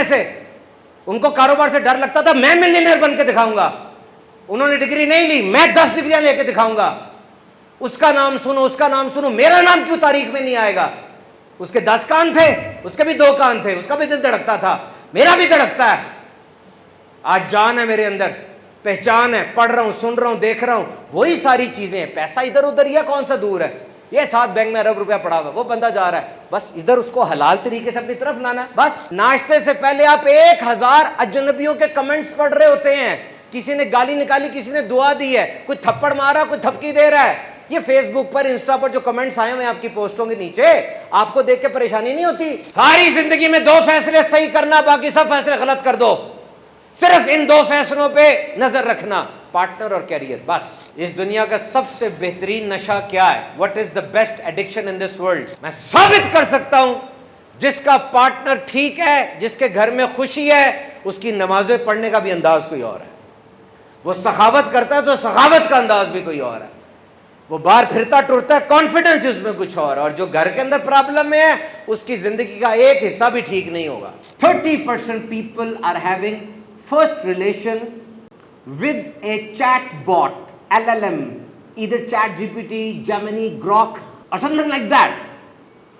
میں سے. ان کو کاروبار سے ڈر لگتا تھا میں ملینئر بن کے دکھاؤں گا. انہوں نے ڈگری نہیں لی, میں 10 ڈگریاں لے کے دکھاؤں گا. اس کا نام سنو, اس کا نام سنو, میرا نام کیوں تاریخ میں نہیں آئے گا؟ اس کے 10 کان تھے, اس کے بھی 2 کان تھے, اس کا بھی دل دھڑکتا تھا, میرا بھی دھڑکتا ہے. آج جان ہے میرے اندر, پہچان ہے, پڑھ رہا ہوں, سن رہا ہوں, دیکھ رہا ہوں, وہی ساری چیزیں ہیں. پیسہ ادھر ادھر ہی ہے, کون سا دور ہے؟ یہ 7 بینک میں ارب روپیہ پڑا ہوا, وہ بندہ جا رہا ہے, بس ادھر اس کو حلال طریقے سے اپنی طرف لانا ہے. بس ناشتے سے پہلے آپ 1000 اجنبیوں کے کمنٹس پڑھ رہے ہوتے ہیں. کسی نے گالی نکالی, کسی نے دعا دی ہے, کوئی تھپڑ مارا, کوئی تھپکی دے رہا ہے. یہ فیس بک پر, انسٹا پر جو کمنٹس آئے ہوئے ہیں آپ کی پوسٹوں کے نیچے, آپ کو دیکھ کے پریشانی نہیں ہوتی؟ ساری زندگی میں 2 فیصلے صحیح کرنا, باقی سب فیصلے غلط کر دو. صرف ان 2 فیصلوں پہ نظر رکھنا, پارٹنر اور کیریئر. بس اس دنیا کا سب سے بہترین نشہ کیا ہے؟ What is the best addiction in this world? میں ثابت کر سکتا ہوں, جس کا پارٹنر ٹھیک ہے, جس کے گھر میں خوشی ہے, اس کی نمازیں پڑھنے کا بھی انداز کوئی اور ہے. وہ سخاوت کرتا ہے تو سخاوت کا انداز بھی کوئی اور ہے. وہ باہر پھرتا ٹرتا ہے, کانفیڈنس اس میں کچھ اور. اور جو گھر کے اندر پرابلم میں ہے, اس کی زندگی کا ایک حصہ بھی ٹھیک نہیں ہوگا. 30% people are having first relation with a chat bot, LLM, either chat GPT, Gemini, Grok or something like that.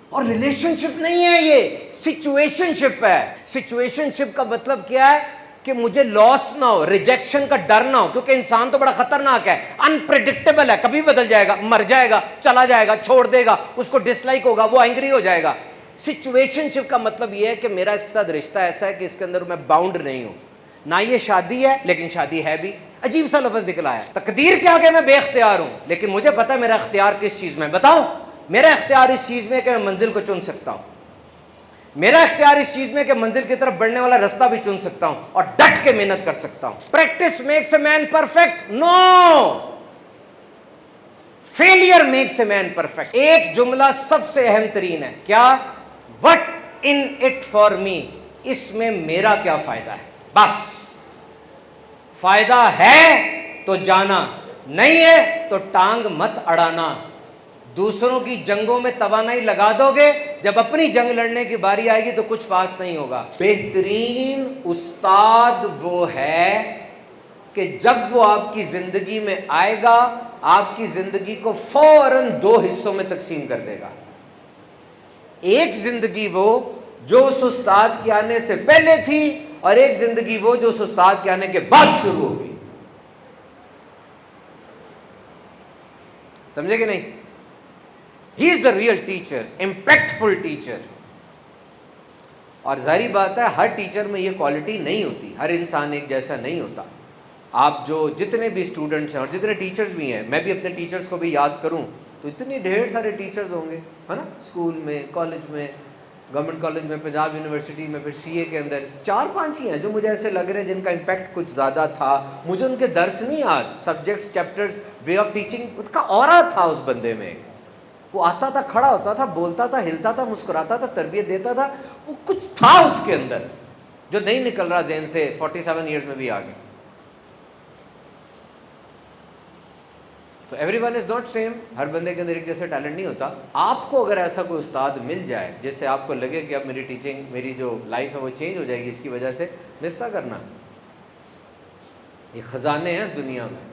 اور ریلیشن شپ نہیں ہے, یہ سچویشن شپ ہے. سچویشن شپ کا مطلب کیا ہے؟ کہ مجھے لاس نہ ہو, ریجیکشن کا ڈر نہ ہو, کیونکہ انسان تو بڑا خطرناک ہے, انپریڈکٹیبل ہے, کبھی بدل جائے گا, مر جائے گا, چلا جائے گا, چھوڑ دے گا, اس کو ڈس لائک ہوگا, وہ اینگری ہو جائے گا. سچویشن شپ کا مطلب یہ ہے کہ میرا اس کے ساتھ رشتہ ایسا ہے کہ اس کے اندر میں باؤنڈ نہیں ہوں. نہ یہ شادی ہے, لیکن شادی ہے بھی. عجیب سا لفظ نکلا ہے. تقدیر کے آگے میں بے اختیار ہوں, لیکن مجھے پتا ہے میرا اختیار کس چیز میں. بتاؤں, میرا اختیار اس چیز میں کہ میں منزل کو چن سکتا ہوں. میرا اختیار اس چیز میں کہ منزل کی طرف بڑھنے والا رستہ بھی چن سکتا ہوں, اور ڈٹ کے محنت کر سکتا ہوں. Practice makes a man perfect. No, failure makes a man perfect. ایک جملہ سب سے اہم ترین ہے, کیا؟ What in it for me, اس میں میرا کیا فائدہ ہے. بس فائدہ ہے تو جانا, نہیں ہے تو ٹانگ مت اڑانا. دوسروں کی جنگوں میں توانائی لگا دو گے, جب اپنی جنگ لڑنے کی باری آئے گی تو کچھ پاس نہیں ہوگا. بہترین استاد وہ ہے کہ جب وہ آپ کی زندگی میں آئے گا, آپ کی زندگی کو فوراً 2 حصوں میں تقسیم کر دے گا. ایک زندگی وہ جو اس استاد کے آنے سے پہلے تھی, اور ایک زندگی وہ جو اس استاد کے آنے کے بعد شروع ہوگی. سمجھے کہ نہیں؟ He is the real teacher, impactful teacher. اور ظاہری بات ہے ہر ٹیچر میں یہ کوالٹی نہیں ہوتی, ہر انسان ایک جیسا نہیں ہوتا. آپ جو جتنے بھی اسٹوڈنٹس ہیں اور جتنے ٹیچرز بھی ہیں, میں بھی اپنے ٹیچرز کو بھی یاد کروں تو اتنے ڈھیر سارے ٹیچرز ہوں گے, ہے نا, اسکول میں, کالج میں, گورنمنٹ کالج میں, پنجاب یونیورسٹی میں, پھر CA کے اندر 4-5 ہی ہیں جو مجھے ایسے لگ رہے ہیں جن کا امپیکٹ کچھ زیادہ تھا. مجھے ان کے درس نہیں یاد, subjects, chapters, way of teaching, اس کا اورا تھا اس بندے میں. وہ آتا تھا, کھڑا ہوتا تھا, بولتا تھا, ہلتا تھا, مسکراتا تھا, تربیت دیتا تھا. وہ کچھ تھا اس کے اندر جو نہیں نکل رہا ذہن سے 47 ایئرز میں بھی آگے. تو every one is not same, ہر بندے کے اندر ایک جیسا ٹیلنٹ نہیں ہوتا. آپ کو اگر ایسا کوئی استاد مل جائے جس سے آپ کو لگے کہ اب میری ٹیچنگ, میری جو لائف ہے وہ چینج ہو جائے گی اس کی وجہ سے, مس نہ کرنا. یہ خزانے ہیں اس دنیا میں.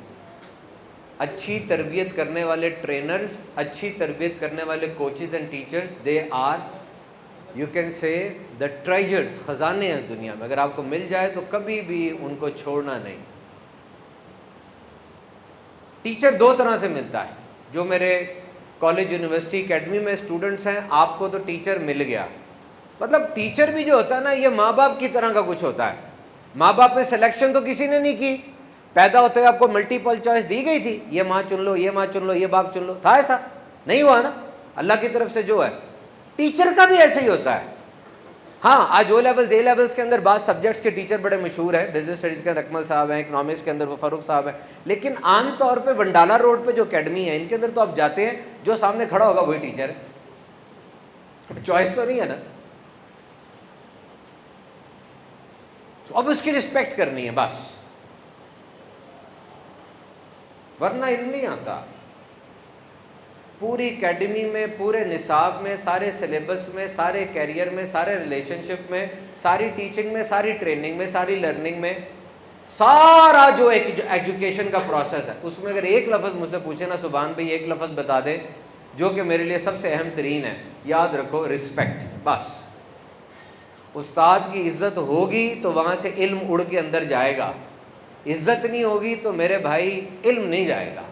اچھی تربیت کرنے والے ٹرینرز, اچھی تربیت کرنے والے coaches and teachers, they are, you can say, the treasures, خزانے ہیں اس دنیا میں. اگر آپ کو مل جائے تو کبھی بھی ان کو چھوڑنا نہیں. ٹیچر 2 طرح سے ملتا ہے. جو میرے کالج, یونیورسٹی, اکیڈمی میں اسٹوڈنٹس ہیں, آپ کو تو ٹیچر مل گیا, مطلب ٹیچر بھی جو ہوتا ہے نا, یہ ماں باپ کی طرح کا کچھ ہوتا ہے. ماں باپ میں سلیکشن تو کسی نے نہیں کی, پیدا ہوتے ہوئے آپ کو ملٹیپل چوائس دی گئی تھی, یہ ماں چن لو, یہ ماں چن لو, یہ باپ چن لو, تھا ایسا؟ نہیں ہوا نا, اللہ کی طرف سے جو ہے. ٹیچر کا بھی ایسے ہی ہوتا ہے. ہاں, آج O لیولز, A لیولز کے اندر بعض سبجیکٹس کے ٹیچر بڑے مشہور ہیں. بزنس اسٹڈیز کے اندر اکمل صاحب ہیں, اکنامکس کے اندر وہ فاروق صاحب ہیں. لیکن عام طور پہ ونڈالا روڈ پہ جو اکیڈمی ہے, ان کے اندر تو آپ جاتے ہیں, جو سامنے کھڑا ہوگا وہی ٹیچر ہے. چوائس تو نہیں ہے نا. تو اب اس کی رسپیکٹ کرنی ہے بس, ورنہ علم نہیں آتا. پوری اکیڈمی میں، پورے نصاب میں، سارے سلیبس میں، سارے کیریئر میں، سارے ریلیشن شپ میں، ساری ٹیچنگ میں، ساری ٹریننگ میں، ساری لرننگ میں، سارا جو ایجوکیشن کا پروسیس ہے، اس میں اگر ایک لفظ مجھ سے پوچھے نا سبحان بھائی ایک لفظ بتا دے جو کہ میرے لیے سب سے اہم ترین ہے، یاد رکھو رسپیکٹ. بس استاد کی عزت ہوگی تو وہاں سے علم اڑ کے اندر جائے گا، عزت نہیں ہوگی تو میرے بھائی علم نہیں جائے گا.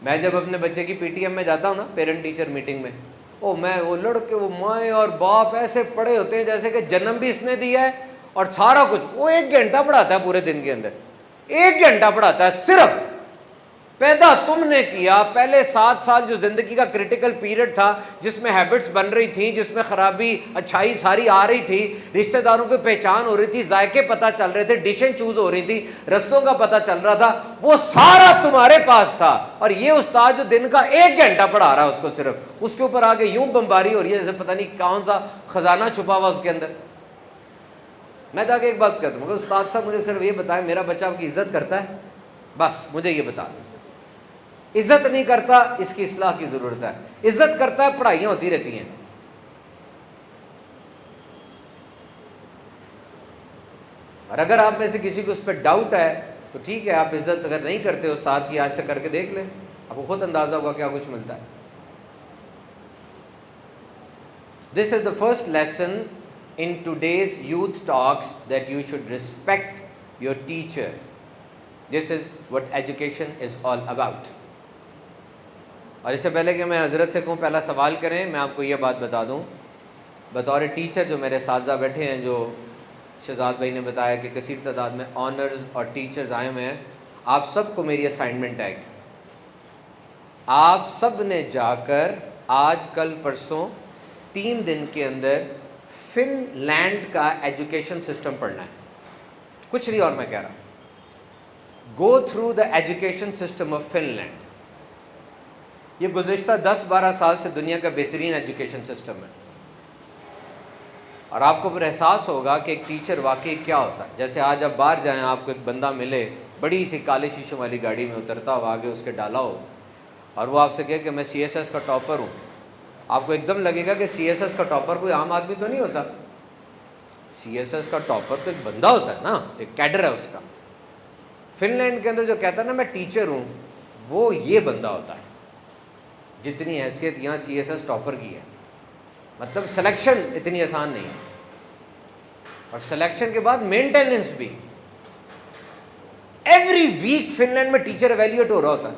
میں جب اپنے بچے کی پی ٹی ایم میں جاتا ہوں نا، پیرنٹ ٹیچر میٹنگ میں، وہ لڑکے، وہ مائیں اور باپ ایسے پڑھے ہوتے ہیں جیسے کہ جنم بھی اس نے دیا ہے اور سارا کچھ. وہ 1 گھنٹہ پڑھاتا ہے پورے دن کے اندر، 1 گھنٹہ پڑھاتا ہے صرف. پیدا تم نے کیا، پہلے 7 سال جو زندگی کا کریٹیکل پیریڈ تھا، جس میں ہیبٹس بن رہی تھیں، جس میں خرابی اچھائی ساری آ رہی تھی، رشتہ داروں کی پہچان ہو رہی تھی، ذائقے پتہ چل رہے تھے، ڈشیں چوز ہو رہی تھی، رستوں کا پتہ چل رہا تھا، وہ سارا تمہارے پاس تھا. اور یہ استاد جو دن کا 1 گھنٹہ پڑھا رہا ہے اس کو صرف، اس کے اوپر آگے یوں بمباری ہو رہی ہے جیسے پتہ نہیں کون سا خزانہ چھپا ہوا اس کے اندر. میں جا کے ایک بات کہتا ہوں کہ استاد صاحب مجھے صرف یہ بتائیں میرا بچہ آپ کی عزت کرتا ہے؟ بس مجھے یہ بتا دیں. عزت نہیں کرتا، اس کی اصلاح کی ضرورت ہے. عزت کرتا ہے، پڑھائیاں ہوتی رہتی ہیں. اور اگر آپ میں سے کسی کو اس پہ ڈاؤٹ ہے تو ٹھیک ہے، آپ عزت اگر نہیں کرتے استاد کی، آج سے کر کے دیکھ لیں، آپ کو خود اندازہ ہوگا کیا کچھ ملتا ہے. This is the first lesson in today's youth talks, that you should respect your teacher. This is what education is all about. اور اس سے پہلے کہ میں حضرت سے کہوں پہلا سوال کریں، میں آپ کو یہ بات بتا دوں، بطور ٹیچر جو میرے اساتذہ بیٹھے ہیں، جو شہزاد بھائی نے بتایا کہ کثیر تعداد میں آنرز اور ٹیچرز آئے ہوئے ہیں، آپ سب کو میری اسائنمنٹ ہے کہ آپ سب نے جا کر آج کل پرسوں 3 دن کے اندر فن لینڈ کا ایجوکیشن سسٹم پڑھنا ہے. کچھ نہیں اور میں کہہ رہا ہوں، go through the education system of Finland. یہ گزشتہ 10-12 سال سے دنیا کا بہترین ایجوکیشن سسٹم ہے. اور آپ کو پھر احساس ہوگا کہ ایک ٹیچر واقعی کیا ہوتا ہے. جیسے آج آپ باہر جائیں، آپ کو ایک بندہ ملے بڑی سی کالے شیشوں والی گاڑی میں اترتا ہو، آگے اس کے ڈالا ہو، اور وہ آپ سے کہے کہ میں سی ایس ایس کا ٹاپر ہوں. آپ کو ایک دم لگے گا کہ سی ایس ایس کا ٹاپر کوئی عام آدمی تو نہیں ہوتا. سی ایس ایس کا ٹاپر تو ایک بندہ ہوتا ہے نا، ایک کیڈر ہے اس کا. فن لینڈ کے اندر جو کہتا ہے نا میں ٹیچر ہوں، وہ یہ بندہ ہوتا ہے. جتنی حیثیت یہاں سی ایس ایس ٹاپر کی ہے، مطلب سلیکشن اتنی آسان نہیں ہے، اور سلیکشن کے بعد مینٹیننس بھی. ایوری ویک فن لینڈ میں ٹیچر ایویلیویٹ ہو رہا ہوتا ہے.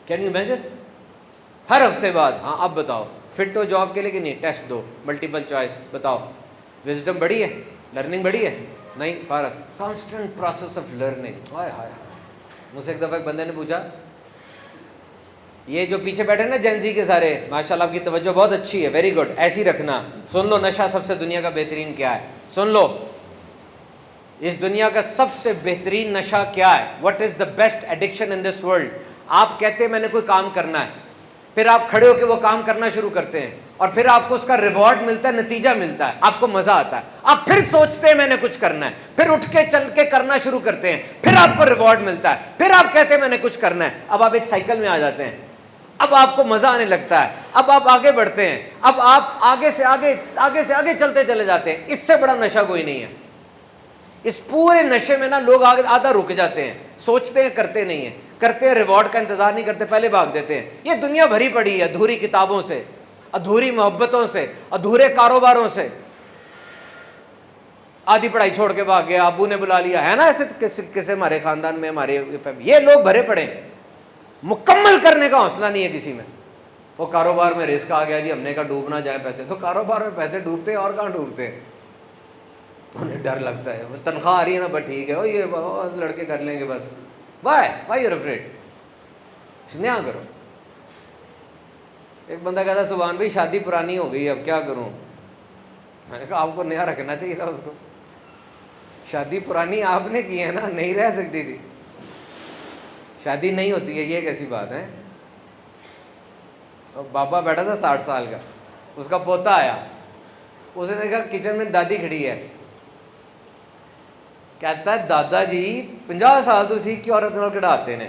Can you imagine? ہر ہفتے بعد، ہاں اب بتاؤ فٹ ہو جاب کے لیے کہ نہیں، ٹیسٹ دو، ملٹیپل چوائس بتاؤ. وزڈم بڑی ہے، لرننگ بڑی ہے؟ نہیں، فارغ. Constant process of learning. ہائے ہائے. مجھ سے ایک دفعہ ایک بندے نے پوچھا، یہ جو پیچھے بیٹھے نا جنزی کے سارے، ماشاء اللہ آپ کی توجہ بہت اچھی ہے، ویری گڈ، ایسی رکھنا. سن لو نشہ سب سے دنیا کا بہترین کیا ہے، سن لو اس دنیا کا سب سے بہترین نشہ کیا ہے. What is the best addiction in this world. آپ کہتے ہیں میں نے کوئی کام کرنا ہے، پھر آپ کھڑے ہو کے وہ کام کرنا شروع کرتے ہیں، اور پھر آپ کو اس کا ریوارڈ ملتا ہے، نتیجہ ملتا ہے، آپ کو مزہ آتا ہے. آپ پھر سوچتے ہیں میں نے کچھ کرنا ہے، پھر اٹھ کے چل کے کرنا شروع کرتے ہیں، پھر آپ کو ریوارڈ ملتا ہے، پھر آپ کہتے ہیں میں نے کچھ کرنا ہے. اب آپ ایک سائیکل میں آ جاتے ہیں، اب آپ کو مزہ آنے لگتا ہے، اب آپ آگے بڑھتے ہیں، اب آپ آگے سے آگے چلتے چلے جاتے ہیں. اس سے بڑا نشہ کوئی نہیں ہے. اس پورے نشے میں نا لوگ آدھا رک جاتے ہیں، سوچتے ہیں کرتے نہیں ہیں، کرتے ہیں ریوارڈ کا انتظار نہیں کرتے، پہلے بھاگ دیتے ہیں. یہ دنیا بھری پڑی ہے ادھوری کتابوں سے، ادھوری محبتوں سے، ادھورے کاروباروں سے. آدھی پڑھائی چھوڑ کے بھاگ گیا، ابو نے بلا لیا ہے نا، ایسے کسے ہمارے خاندان میں، ہمارے یہ لوگ بھرے پڑے ہیں. مکمل کرنے کا حوصلہ نہیں ہے کسی میں. وہ کاروبار میں رسک آ گیا جی، ہم نے کہا ڈوب نہ جائے پیسے. تو کاروبار میں پیسے ڈوبتے ہیں اور کہاں ڈوبتے ہیں. انہیں ڈر لگتا ہے، تنخواہ آ رہی ہے نا، بس ٹھیک ہے، یہ لڑکے کر لیں گے بس. Why you afraid? نیا کرو. ایک بندہ کہتا سبحان بھائی شادی پرانی ہو گئی، اب کیا کروں؟ میں نے کہا آپ کو نیا رکھنا چاہیے تھا اس کو. شادی پرانی آپ نے کی ہے نا، نہیں رہ سکتی تھی. شادی نہیں ہوتی ہے، یہ کیسی بات ہے. بابا بیٹھا تھا 60 سال کا، اس کا پوتا آیا، اس نے کہا کچن میں دادی کھڑی ہے، کہتا ہے دادا جی 50 سال تو اسی کی عورت نال کڑھاتے نے.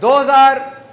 2000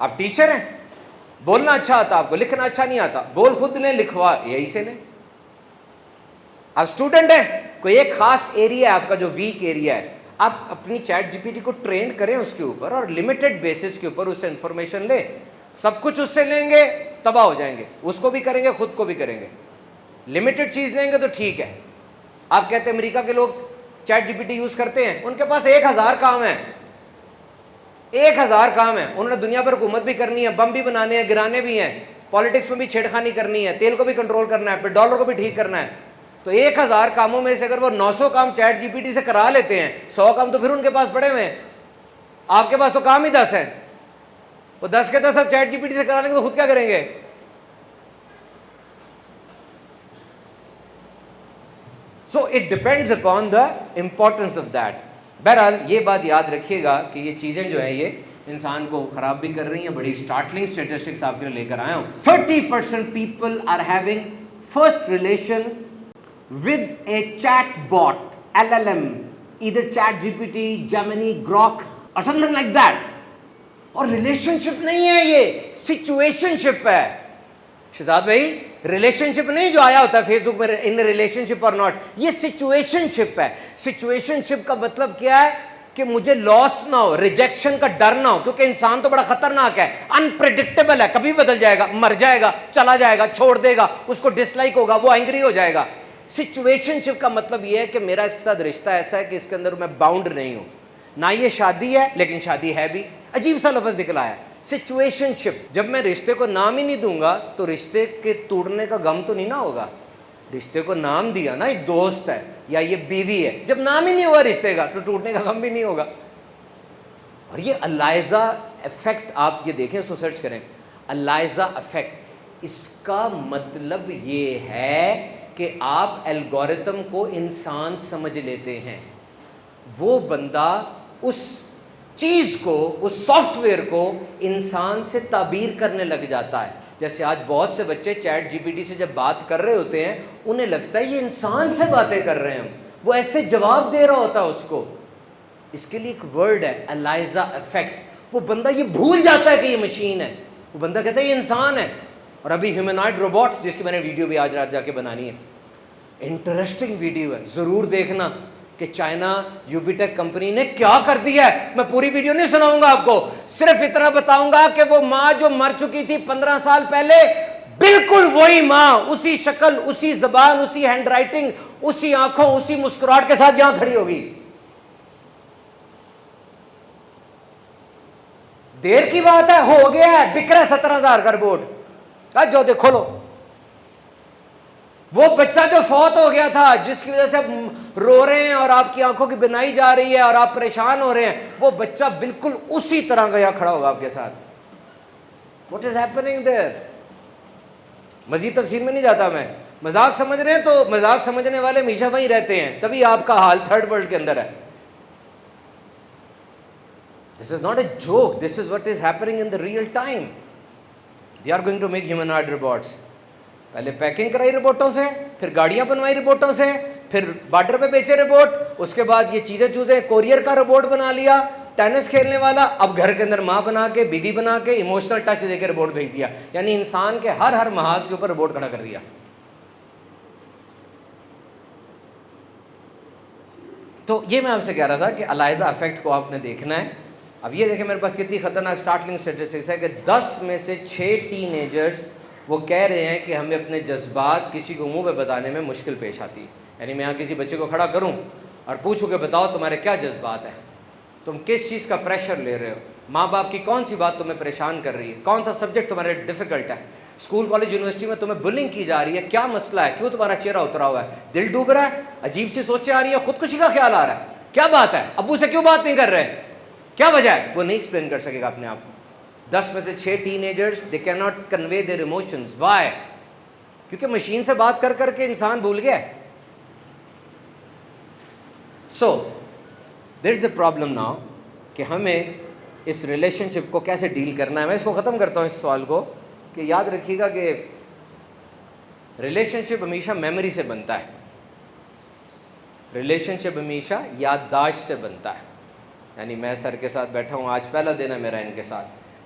آپ ٹیچر ہیں, بولنا اچھا آتا آپ کو, لکھنا اچھا نہیں آتا, بول خود لیں, لکھوا یہی سے لیں. آپ اسٹوڈنٹ ہیں, کوئی ایک خاص ایریا ہے آپ کا جو ویک ایریا ہے, آپ اپنی چیٹ جی پی ٹی کو ٹرین کریں اس کے اوپر, اور لمیٹڈ بیسس کے اوپر اس سے انفارمیشن لیں. سب کچھ اس سے لیں گے تباہ ہو جائیں گے, اس کو بھی کریں گے خود کو بھی کریں گے. لمیٹڈ چیز لیں گے تو ٹھیک ہے. آپ کہتے ہیں امریکہ کے لوگ chat G P T use کرتے ہیں, ان کے پاس 1000 کام ہیں, 1000 کام ہیں. انہوں نے دنیا پر حکومت بھی کرنی ہے, بم بھی بنانے ہیں, گرانے بھی ہیں, پالیٹکس میں بھی چھیڑخانی کرنی ہے, تیل کو بھی کنٹرول کرنا ہے, پھر ڈالر کو بھی ٹھیک کرنا ہے. تو 1000 کاموں میں سے اگر وہ 900 کام چیٹ جی پی ٹی سے کرا لیتے ہیں, 100 کام تو پھر ان کے پاس پڑے ہوئے ہیں. آپ کے پاس تو کام ہی 10 ہیں, وہ 10 کے 10 اب چیٹ جی پی ٹی سے کرا لیں گے تو خود کیا کریں گے؟ So it depends upon the importance of that. بہرحال یہ بات یاد رکھیے گا کہ یہ چیزیں جو ہیں یہ انسان کو خراب بھی کر رہی ہیں. بڑی اسٹارٹلنگ اسٹیٹسٹکس آپ کے لیے لے کر آیا ہوں. 30% people are having first relation with a chat bot, LLM, either chat GPT, Gemini, Grok or something like that. اور ریلیشن شپ نہیں ہے, یہ سچویشن شپ ہے. شہزاد بھائی, ریلیشن شپ نہیں جو آیا ہوتا ہے فیس بک میں, ان ریلیشن شپ اور ناٹ, یہ سچویشن شپ ہے. سچویشن شپ کا مطلب کیا ہے کہ مجھے لاس نہ ہو, ریجیکشن کا ڈر نہ ہو, کیونکہ انسان تو بڑا خطرناک ہے, انپریڈکٹیبل ہے, کبھی بدل جائے گا, مر جائے گا, چلا جائے گا, چھوڑ دے گا, اس کو ڈس لائک ہوگا, وہ اینگری ہو جائے گا. سچویشن شپ کا مطلب یہ ہے کہ میرا اس کے ساتھ رشتہ ایسا ہے کہ اس کے اندر میں باؤنڈ نہیں ہوں, نہ یہ شادی ہے لیکن شادی ہے بھی. عجیب سا لفظ نکلا ہے سچویشن شپ. جب میں رشتے کو نام ہی نہیں دوں گا تو رشتے کے ٹوٹنے کا غم تو نہیں نہ ہوگا. رشتے کو نام دیا نا, ایک دوست ہے یا یہ بیوی ہے, جب نام ہی نہیں ہوا رشتے کا تو ٹوٹنے کا غم بھی نہیں ہوگا. اور یہ الائزہ افیکٹ آپ یہ دیکھیں, اس کو سرچ کریں, الائزہ افیکٹ. اس کا مطلب یہ ہے کہ آپ الگورتھم کو انسان سمجھ لیتے ہیں. وہ بندہ اس چیز کو, اس سافٹ ویئر کو انسان سے تعبیر کرنے لگ جاتا ہے. جیسے آج بہت سے بچے چیٹ جی پی ٹی سے جب بات کر رہے ہوتے ہیں, انہیں لگتا ہے یہ انسان سے باتیں کر رہے ہیں, وہ ایسے جواب دے رہا ہوتا ہے اس کو. اس کے لیے ایک ورڈ ہے الائزہ افیکٹ. وہ بندہ یہ بھول جاتا ہے کہ یہ مشین ہے, وہ بندہ کہتا ہے یہ انسان ہے. اور ابھی ہیومنائڈ روبوٹس, جس کی میں نے ویڈیو بھی آج رات جا کے بنانی ہے, انٹرسٹنگ ویڈیو ہے, ضرور دیکھنا کہ چائنا یوبیٹیک کمپنی نے کیا کر دیا ہے. میں پوری ویڈیو نہیں سناؤں گا آپ کو, صرف اتنا بتاؤں گا کہ وہ ماں جو مر چکی تھی 15 سال پہلے, بالکل وہی ماں, اسی شکل, اسی زبان, اسی ہینڈ رائٹنگ, اسی آنکھوں, اسی مسکراہٹ کے ساتھ یہاں کھڑی ہوگی. دیر کی بات ہے, ہو گیا ہے, بک رہا ہے 17,000 کا رپورٹ. جو دیکھو لو, وہ بچہ جو فوت ہو گیا تھا, جس کی وجہ سے آپ رو رہے ہیں اور آپ کی آنکھوں کی بنائی جا رہی ہے اور آپ پریشان ہو رہے ہیں, وہ بچہ بالکل اسی طرح کا یہاں کھڑا ہوگا آپ کے ساتھ. What is happening there? مزید تفصیل میں نہیں جاتا میں. مذاق سمجھ رہے ہیں تو مذاق سمجھنے والے ہمیشہ وہیں رہتے ہیں, تبھی آپ کا حال تھرڈ ورلڈ کے اندر ہے. This is not a joke. This is what is happening in the real time. They are going to make humanoid robots. پہلے پیکنگ کرائی روبوٹوں سے, پھر گاڑیاں بنوائی روبوٹوں سے, پھر بارڈر پہ بیچے روبوٹ, اس کے بعد یہ چیزیں کوریئر کا روبوٹ بنا لیا, ٹینس کھیلنے والا, اب گھر کے اندر ماں بنا کے, بیوی بنا کے, ایموشنل ٹچ دے کے روبوٹ بھیج دیا. یعنی انسان کے ہر محاذ کے اوپر روبوٹ کھڑا کر دیا. تو یہ میں آپ سے کہہ رہا تھا کہ الائزہ افیکٹ کو آپ نے دیکھنا ہے. اب یہ دیکھیں میرے پاس کتنی خطرناک اسٹارٹلنگ اسٹیٹسٹکس ہے کہ 10 میں سے 6 ٹین ایجرز وہ کہہ رہے ہیں کہ ہمیں اپنے جذبات کسی کو منہ پہ بتانے میں مشکل پیش آتی ہے. یعنی میں یہاں کسی بچے کو کھڑا کروں اور پوچھوں کہ بتاؤ تمہارے کیا جذبات ہیں, تم کس چیز کا پریشر لے رہے ہو, ماں باپ کی کون سی بات تمہیں پریشان کر رہی ہے, کون سا سبجیکٹ تمہارے ڈیفیکلٹ ہے, اسکول کالج یونیورسٹی میں تمہیں بلنگ کی جا رہی ہے, کیا مسئلہ ہے, کیوں تمہارا چہرہ اترا ہوا ہے, دل ڈوب رہا ہے, عجیب سی سوچیں آ رہی ہے, خودکشی کا خیال آ رہا ہے, کیا بات ہے, ابو سے کیوں بات نہیں کر رہے, کیا وجہ ہے, وہ نہیں ایکسپلین کر سکے گا اپنے آپ کو. 10 میں سے 6 teenagers they can not convey their emotions. Why? کیونکہ مشین سے بات کر کر کے انسان بھول گیا. سو دیر از اے پرابلم ناؤ کہ ہمیں اس ریلیشن شپ کو کیسے ڈیل کرنا ہے. میں اس کو ختم کرتا ہوں اس سوال کو کہ یاد رکھیے گا کہ ریلیشن شپ ہمیشہ میموری سے بنتا ہے, ریلیشن شپ ہمیشہ یادداشت سے بنتا ہے. یعنی میں سر کے ساتھ بیٹھا ہوں, آج پہلا دن ہے میرا ان کے ساتھ,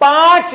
5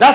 10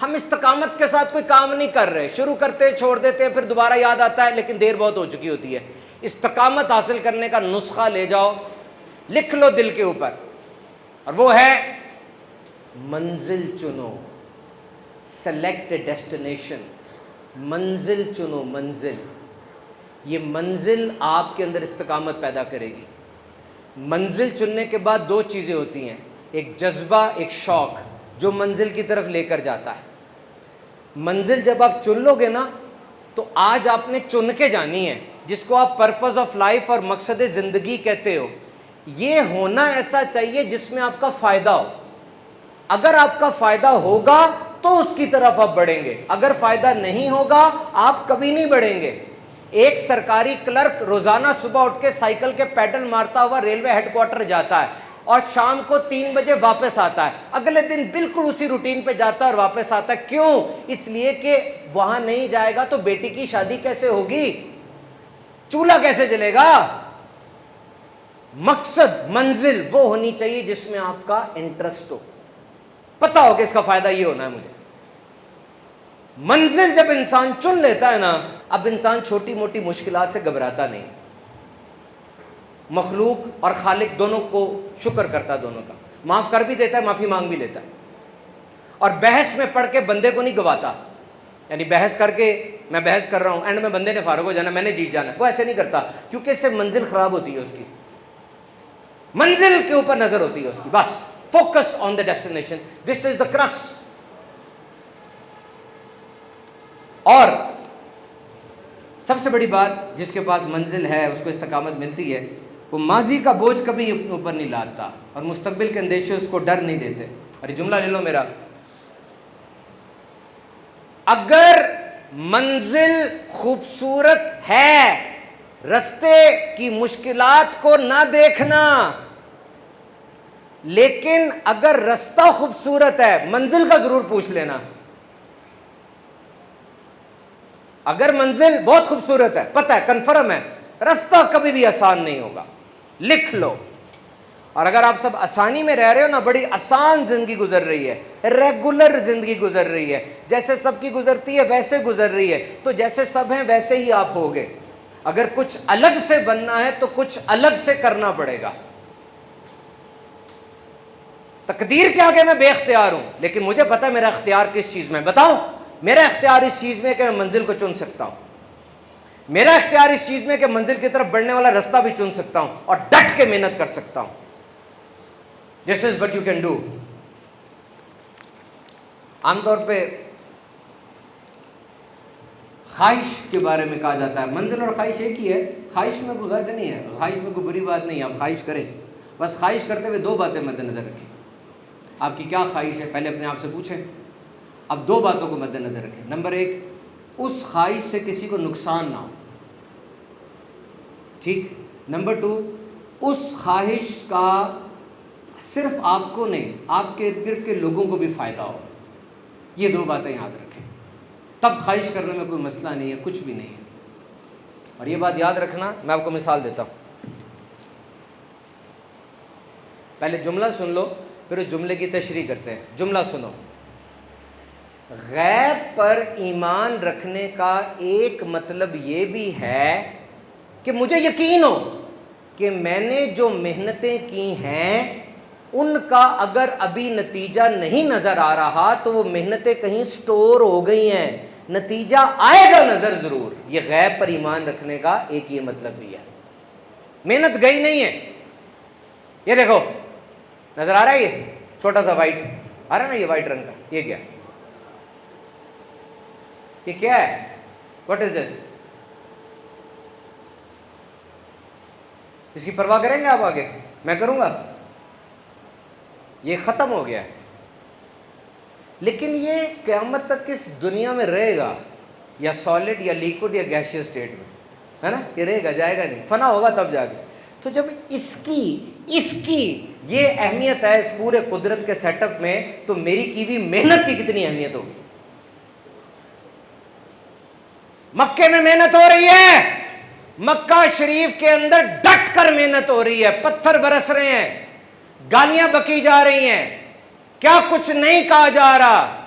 ہم استقامت کے ساتھ کوئی کام نہیں کر رہے, شروع کرتے چھوڑ دیتے ہیں, پھر دوبارہ یاد آتا ہے لیکن دیر بہت ہو چکی ہوتی ہے. استقامت حاصل کرنے کا نسخہ لے جاؤ, لکھ لو دل کے اوپر, اور وہ ہے منزل چنو, سلیکٹ ڈیسٹینیشن. منزل چنو, منزل. یہ منزل آپ کے اندر استقامت پیدا کرے گی. منزل چننے کے بعد دو چیزیں ہوتی ہیں, ایک جذبہ, ایک شوق, جو منزل کی طرف لے کر جاتا ہے. منزل جب آپ چن لو گے نا, تو آج آپ نے چن کے جانی ہے, جس کو آپ پرپز آف لائف اور مقصد زندگی کہتے ہو. یہ ہونا ایسا چاہیے جس میں آپ کا فائدہ ہو. اگر آپ کا فائدہ ہوگا تو اس کی طرف آپ بڑھیں گے, اگر فائدہ نہیں ہوگا آپ کبھی نہیں بڑھیں گے. ایک سرکاری کلرک روزانہ صبح اٹھ کے سائیکل کے پیڈل مارتا ہوا ریلوے ہیڈ کوارٹر جاتا ہے اور شام کو 3 بجے واپس آتا ہے. اگلے دن بالکل اسی روٹین پہ جاتا ہے اور واپس آتا ہے. کیوں؟ اس لیے کہ وہاں نہیں جائے گا تو بیٹی کی شادی کیسے ہوگی, چولہا کیسے جلے گا. مقصد, منزل وہ ہونی چاہیے جس میں آپ کا انٹرسٹ ہو, پتہ ہو کہ اس کا فائدہ یہ ہونا ہے مجھے. منزل جب انسان چن لیتا ہے نا, اب انسان چھوٹی موٹی مشکلات سے گھبراتا نہیں. مخلوق اور خالق دونوں کو شکر کرتا, دونوں کا معاف کر بھی دیتا ہے, معافی مانگ بھی لیتا ہے. اور بحث میں پڑھ کے بندے کو نہیں گواتا, یعنی بحث کر کے میں بحث کر رہا ہوں, اینڈ میں بندے نے فارغ ہو جانا, میں نے جیت جانا, وہ ایسے نہیں کرتا, کیونکہ اس سے منزل خراب ہوتی ہے اس کی. منزل کے اوپر نظر ہوتی ہے اس کی, بس focus on the destination, this is the crux. اور سب سے بڑی بات, جس کے پاس منزل ہے اس کو استقامت ملتی ہے, وہ ماضی کا بوجھ کبھی اپنے اوپر نہیں لاتا اور مستقبل کے اندیشے اس کو ڈر نہیں دیتے. اور یہ جملہ لے لو میرا, اگر منزل خوبصورت ہے, رستے کی مشکلات کو نہ دیکھنا, لیکن اگر رستہ خوبصورت ہے منزل کا ضرور پوچھ لینا. اگر منزل بہت خوبصورت ہے, پتہ ہے, کنفرم ہے, رستہ کبھی بھی آسان نہیں ہوگا, لکھ لو. اور اگر آپ سب آسانی میں رہ رہے ہو نا, بڑی آسان زندگی گزر رہی ہے, ریگولر زندگی گزر رہی ہے, جیسے سب کی گزرتی ہے ویسے گزر رہی ہے, تو جیسے سب ہیں ویسے ہی آپ ہوگے. اگر کچھ الگ سے بننا ہے تو کچھ الگ سے کرنا پڑے گا. تقدیر کے آگے میں بے اختیار ہوں, لیکن مجھے پتا ہے میرا اختیار کس چیز میں. بتاؤں, میرا اختیار اس چیز میں کہ میں منزل کو چن سکتا ہوں. میرا اختیار اس چیز میں کہ منزل کی طرف بڑھنے والا راستہ بھی چن سکتا ہوں اور ڈٹ کے محنت کر سکتا ہوں. This is what you can do. عام طور پہ خواہش کے بارے میں کہا جاتا ہے, منزل اور خواہش ایک ہی ہے. خواہش میں کوئی غرض نہیں ہے, خواہش میں کوئی بری بات نہیں ہے, آپ خواہش کریں, بس خواہش کرتے ہوئے 2 باتیں مد نظر رکھیں. آپ کی کیا خواہش ہے پہلے اپنے آپ سے پوچھیں. اب 2 باتوں کو مد نظر رکھیں. نمبر 1, اس خواہش سے کسی کو نقصان نہ ہو, ٹھیک. نمبر 2, اس خواہش کا صرف آپ کو نہیں, آپ کے ارد گرد کے لوگوں کو بھی فائدہ ہو. یہ 2 باتیں یاد رکھیں, تب خواہش کرنے میں کوئی مسئلہ نہیں ہے, کچھ بھی نہیں ہے. اور یہ بات یاد رکھنا, میں آپ کو مثال دیتا ہوں. پہلے جملہ سن لو, پھر اس جملے کی تشریح کرتے ہیں. جملہ سنو. غیب پر ایمان رکھنے کا ایک مطلب یہ بھی ہے کہ مجھے یقین ہو کہ میں نے جو محنتیں کی ہیں ان کا اگر ابھی نتیجہ نہیں نظر آ رہا تو وہ محنتیں کہیں سٹور ہو گئی ہیں, نتیجہ آئے گا نظر ضرور. یہ غیب پر ایمان رکھنے کا ایک یہ مطلب بھی ہے. محنت گئی نہیں ہے. یہ دیکھو, نظر آ رہا ہے, یہ چھوٹا سا وائٹ آ رہا ہے نا, یہ وائٹ رنگ کا, یہ کیا, یہ کیا ہے, واٹ از دس؟ اس کی پرواہ کریں گے آپ آگے؟ میں کروں گا. یہ ختم ہو گیا ہے, لیکن یہ قیامت تک اس دنیا میں رہے گا, یا سالڈ یا لیکوڈ یا گیشیس اسٹیٹ میں, ہے نا, یہ رہے گا, جائے گا نہیں, فنا ہوگا تب جا کے. تو جب اس کی یہ اہمیت ہے اس پورے قدرت کے سیٹ اپ میں, تو میری کی ہوئی محنت کی کتنی اہمیت ہوگی. مکے میں محنت ہو رہی ہے, مکہ شریف کے اندر ڈٹ کر محنت ہو رہی ہے, پتھر برس رہے ہیں, گالیاں بکی جا رہی ہیں, کیا کچھ نہیں کہا جا رہا,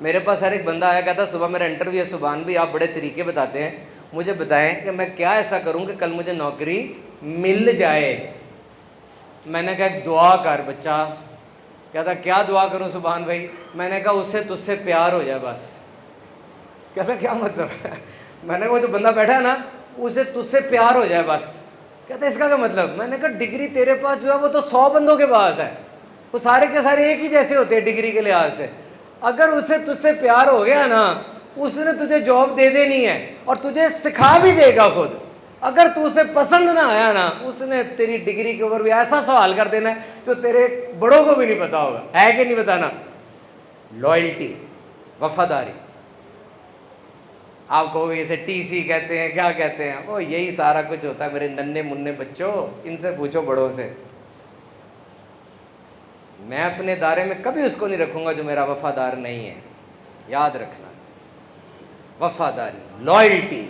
میرے پاس ہر ایک بندہ آیا کہتا صبح میرا انٹرویو ہے، سبحان بھی آپ بڑے طریقے بتاتے ہیں، مجھے بتائیں کہ میں کیا ایسا کروں کہ کل مجھے نوکری مل جائے۔ میں نے کہا ایک دعا کر بچہ۔ کہتا کیا دعا کروں سبحان بھائی؟ میں نے کہا اس سے تجھ سے پیار ہو جائے بس۔ کہتا کیا مطلب ہے؟ میں نے کہا وہ جو بندہ بیٹھا ہے نا اسے تجھ سے پیار ہو جائے بس۔ کہتا اس کا کیا مطلب؟ میں نے کہا ڈگری تیرے پاس جو ہے وہ تو 100 بندوں کے پاس ہے، وہ سارے کے سارے ایک ہی جیسے ہوتے ہیں ڈگری کے لحاظ سے۔ اگر اسے تجھ سے پیار ہو گیا نا اس نے تجھے جاب دے دینی ہے اور تجھے سکھا بھی دے گا خود۔ اگر تو اسے پسند نہ آیا نا اس نے تیری ڈگری کے اوپر بھی ایسا سوال کر دینا ہے جو تیرے بڑوں کو بھی نہیں پتا ہوگا، ہے کہ نہیں بتانا؟ لائلٹی، وفاداری۔ آپ کہو گے اسے ٹی سی کہتے ہیں، کیا کہتے ہیں؟ وہ یہی سارا کچھ ہوتا ہے میرے ننھے منھے بچوں، ان سے پوچھو بڑوں سے۔ میں اپنے دائرے میں کبھی اس کو نہیں رکھوں گا جو میرا وفادار نہیں ہے، یاد رکھنا۔ وفاداری، لائلٹی،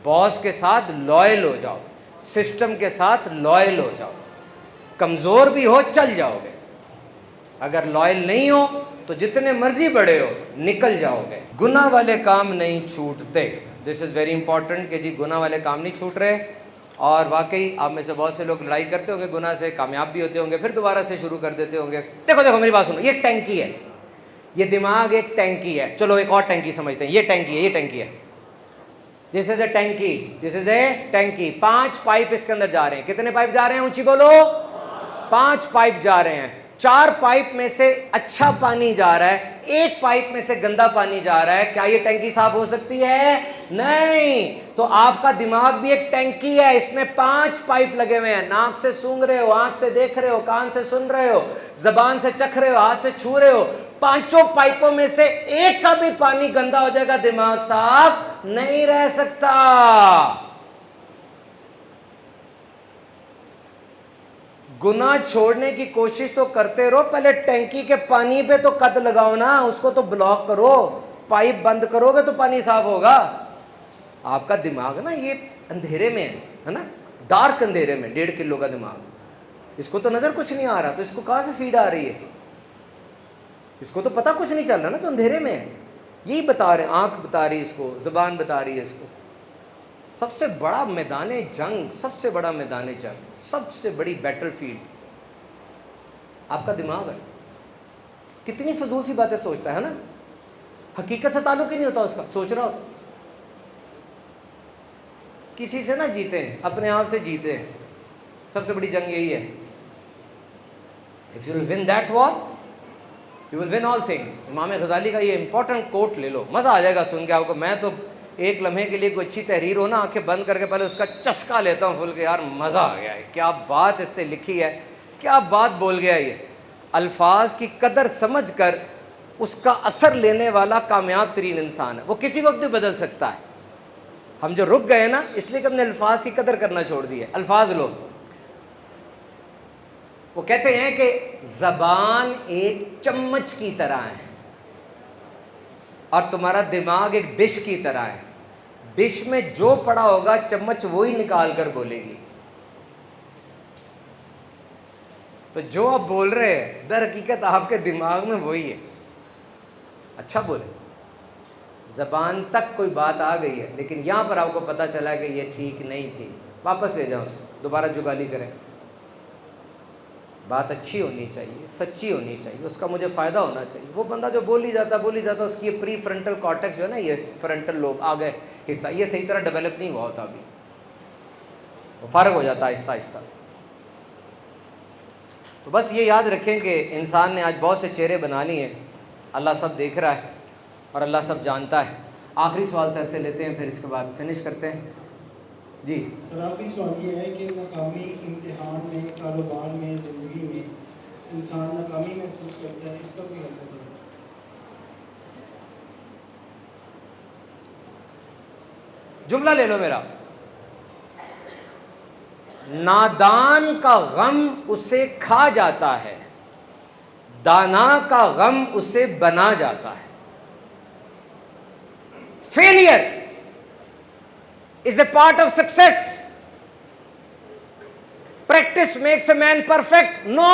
باس کے ساتھ لائل ہو جاؤ، سسٹم کے ساتھ لائل ہو جاؤ، کمزور بھی ہو چل جاؤ گے۔ اگر لائل نہیں ہو تو جتنے مرضی بڑے ہو نکل جاؤ گے۔ گناہ والے کام نہیں چھوٹتے، دس از ویری امپورٹنٹ کہ جی گناہ والے کام نہیں چھوٹ رہے۔ اور واقعی آپ میں سے بہت سے لوگ لڑائی کرتے ہوں گے گناہ سے، کامیاب بھی ہوتے ہوں گے، پھر دوبارہ سے شروع کر دیتے ہوں گے۔ دیکھو میری بات سنو، یہ ایک ٹینکی ہے، یہ دماغ ایک ٹینکی ہے۔ چلو ایک اور ٹینکی سمجھتے ہیں، یہ ٹینکی ہے، یہ ٹینکی ہے۔ دس از اے ٹینکی، دس از اے ٹینکی۔ 5 پائپ اس کے اندر جا رہے ہیں۔ کتنے پائپ جا رہے ہیں؟ اونچی بولو۔ 5 پائپ جا رہے ہیں۔ 4 پائپ میں سے اچھا پانی جا رہا ہے، 1 پائپ میں سے گندا پانی جا رہا ہے۔ کیا یہ ٹینکی صاف ہو سکتی ہے؟ نہیں۔ تو آپ کا دماغ بھی ایک ٹینکی ہے، اس میں 5 پائپ لگے ہوئے ہیں۔ ناک سے سونگھ رہے ہو، آنکھ سے دیکھ رہے ہو، کان سے سن رہے ہو، زبان سے چکھ رہے ہو، ہاتھ سے چھو رہے ہو۔ 5 پائپوں میں سے ایک کا بھی پانی گندا ہو جائے گا، دماغ صاف نہیں رہ سکتا۔ گناہ چھوڑنے کی کوشش تو کرتے رہو، پہلے ٹینکی کے پانی پہ تو قد لگاؤ نا، اس کو تو بلاک کرو۔ پائپ بند کرو گے تو پانی صاف ہوگا۔ آپ کا دماغ نا یہ اندھیرے میں ہے نا، ڈارک اندھیرے میں، 1.5 کلو کا دماغ، اس کو تو نظر کچھ نہیں آ رہا، تو اس کو کہاں سے فیڈ آ رہی ہے؟ اس کو تو پتہ کچھ نہیں چل رہا نا، تو اندھیرے میں ہے۔ یہی بتا رہے ہیں، آنکھ بتا رہی ہے اس کو، زبان بتا رہی ہے اس کو۔ سب سے بڑا میدان جنگ، سب سے بڑا میدان جنگ، سب سے بڑی بیٹل فیلڈ آپ کا دماغ ہے۔ کتنی فضول سی باتیں سوچتا ہے نا، حقیقت سے تعلق ہی نہیں ہوتا اس کا، سوچ رہا ہوتا۔ کسی سے نہ جیتے ہیں، اپنے آپ سے جیتے ہیں۔ سب سے بڑی جنگ یہی ہے۔ If you will win that war, you will win all things۔ امام غزالی کا یہ امپورٹنٹ کوٹ لے لو، مزہ آ جائے گا سن کے آپ کو۔ میں تو ایک لمحے کے لیے کوئی اچھی تحریر ہو نا، آنکھیں بند کر کے پہلے اس کا چسکا لیتا ہوں فل کے، یار مزہ آ گیا ہے، کیا بات اس نے لکھی ہے، کیا بات بول گیا یہ۔ الفاظ کی قدر سمجھ کر اس کا اثر لینے والا کامیاب ترین انسان ہے، وہ کسی وقت بھی بدل سکتا ہے۔ ہم جو رک گئے نا اس لیے کہ ہم نے الفاظ کی قدر کرنا چھوڑ دی ہے۔ الفاظ لو، وہ کہتے ہیں کہ زبان ایک چمچ کی طرح ہے اور تمہارا دماغ ایک ڈش کی طرح ہے۔ ڈش میں جو پڑا ہوگا چمچ وہی نکال کر بولے گی۔ تو جو آپ بول رہے ہیں در حقیقت آپ کے دماغ میں وہی ہے۔ اچھا بولے، زبان تک کوئی بات آ گئی ہے لیکن یہاں پر آپ کو پتا چلا کہ یہ ٹھیک نہیں تھی، واپس لے جاؤ اس کو، دوبارہ جگالی کریں۔ بات اچھی ہونی چاہیے، سچی ہونی چاہیے، اس کا مجھے فائدہ ہونا چاہیے۔ وہ بندہ جو بول ہی جاتا اس کی پری فرنٹل کارٹیکس جو ہے نا، یہ فرنٹل لوب آگے حصہ، یہ صحیح طرح ڈیولپ نہیں ہوا ہوتا ابھی، وہ فارغ ہو جاتا ہے آہستہ آہستہ۔ تو بس یہ یاد رکھیں کہ انسان نے آج بہت سے چہرے بنا لیے ہیں، اللہ سب دیکھ رہا ہے اور اللہ سب جانتا ہے۔ آخری سوال سر سے لیتے ہیں، پھر اس کے بعد فنش کرتے ہیں۔ جی سر، آخری سوال یہ ہے کہ ناکامی امتحان میں، کاروبار میں، زندگی میں انسان ناکامی محسوس کرتا ہے، اس کا بھی حل بتائیں۔ جملہ لے لو میرا، نادان کا غم اسے کھا جاتا ہے، دانا کا غم اسے بنا جاتا ہے۔ Failure is a part of success. Practice makes a man perfect. No.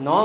9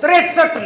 63